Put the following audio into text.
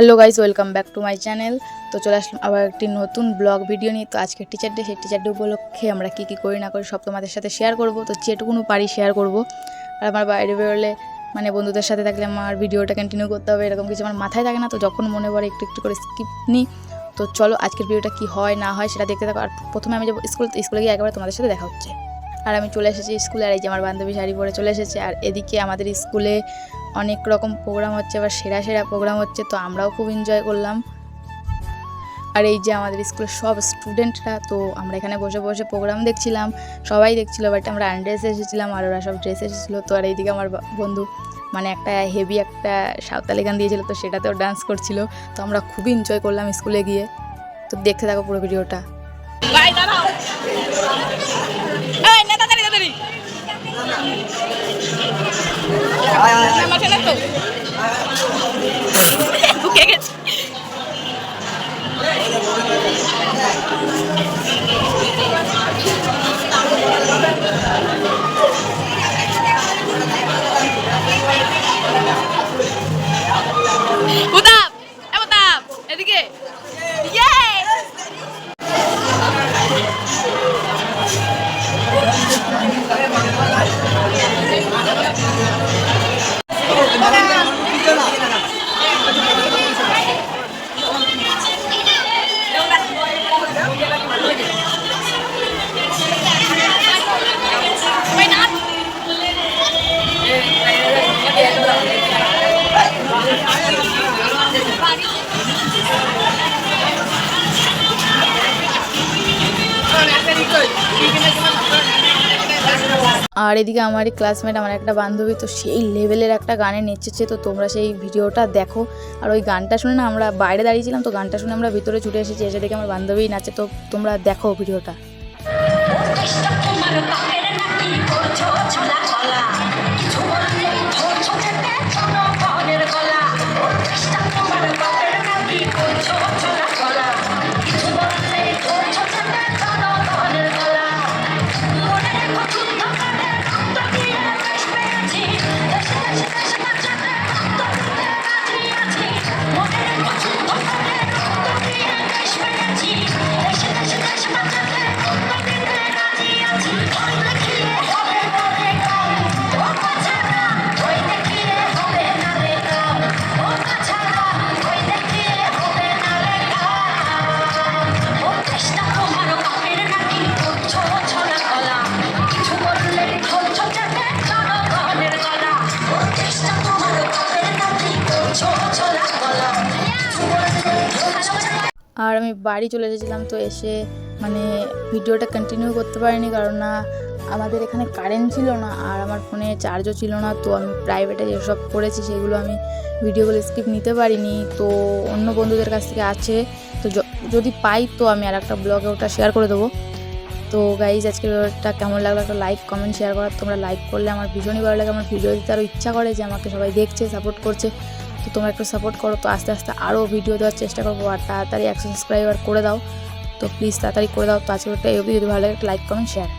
Hello guys, welcome back to my channel. তো চলে আসলাম আবার একটি নতুন ব্লগ ভিডিও নিয়ে। তো আজকে টিচার ডে, সেই টিচার ডে উপলক্ষে আমরা কী করি না করি সব তোমাদের সাথে শেয়ার করব। তো যেটুকুনো পারি শেয়ার করব। আর আমার বাইরে বেরোলে মানে বন্ধুদের সাথে থাকলে আমার ভিডিওটা কন্টিনিউ করতে হবে, এরকম কিছু আমার মাথায় থাকে না। তো যখন মনে পড়ে একটু একটু করে স্কিপ নিই। তো চলো আজকের ভিডিওটা কী হয় না হয় সেটা দেখতে থাকো। আর প্রথমে আমি যাবো স্কুলে গিয়ে একবার তোমাদের সাথে দেখা হচ্ছে। আর আমি চলে এসেছি স্কুলে, আর এই যে আমার বান্ধবী শাড়ি পরে চলে এসেছে। আর এদিকে আমাদের স্কুলে অনেক রকম প্রোগ্রাম হচ্ছে, আবার সেরা সেরা প্রোগ্রাম হচ্ছে, তো আমরাও খুব এনজয় করলাম। আর এই যে আমাদের স্কুলের সব স্টুডেন্টরা, তো আমরা এখানে বসে বসে প্রোগ্রাম দেখছিলাম, সবাই দেখছিল। বাট আমরা আনড্রেসে এসেছিলাম আর ওরা সব ড্রেসে এসেছিলো। তো আর এইদিকে আমার বন্ধু মানে একটা হেভি একটা সাঁওতালি গান দিয়েছিল, তো সেটাতেও ডান্স করছিল। তো আমরা খুবই এনজয় করলাম স্কুলে গিয়ে। তো দেখতে থাকো পুরো ভিডিওটা। এদিকে আর এদিকে আমারই ক্লাসমেট, আমার একটা বান্ধবী, তো সেই লেভেলের একটা গানে নেচেছে। তো তোমরা সেই ভিডিওটা দেখো। আর ওই গানটা শুনে না আমরা বাইরে দাঁড়িয়েছিলাম, তো গানটা শুনে আমরা ভিতরে ছুটে এসেছি, এসে দেখে আমার বান্ধবী নাচে। তো তোমরা দেখো ভিডিওটা। আর আমি বাড়ি চলে এসেছিলাম। তো এসে মানে ভিডিওটা কন্টিনিউ করতে পারিনি, কারণ না আমাদের এখানে কারেন্ট ছিল না, আর আমার ফোনে চার্জও ছিল না। তো আমি প্রাইভেটে যেসব করেছি সেগুলো আমি ভিডিওগুলো স্কিপ নিতে পারিনি। তো অন্য বন্ধুদের কাছ থেকে আছে, তো যদি পাই তো আমি আর একটা ব্লগে ওটা শেয়ার করে দেবো। তো গাইজ, আজকের ভিডিওটা কেমন লাগলো একটা লাইক কমেন্ট শেয়ার করার। তোমরা লাইক করলে আমার ভীষণই ভালো লাগে, আমার ভিডিও দিতে আরও ইচ্ছা করে যে আমাকে সবাই দেখছে, সাপোর্ট করছে। তো তোমরা একটু সাপোর্ট করো, তো আস্তে আস্তে আরও ভিডিও দেওয়ার চেষ্টা করবো। আর তাড়াতাড়ি 100 সাবস্ক্রাইবার করে দাও, তো প্লিজ তাড়াতাড়ি করে দাও। তো আজকের ভিডিওটা এই অবধি। যদি ভালো লাগে একটা লাইক কমেন্ট শেয়ার।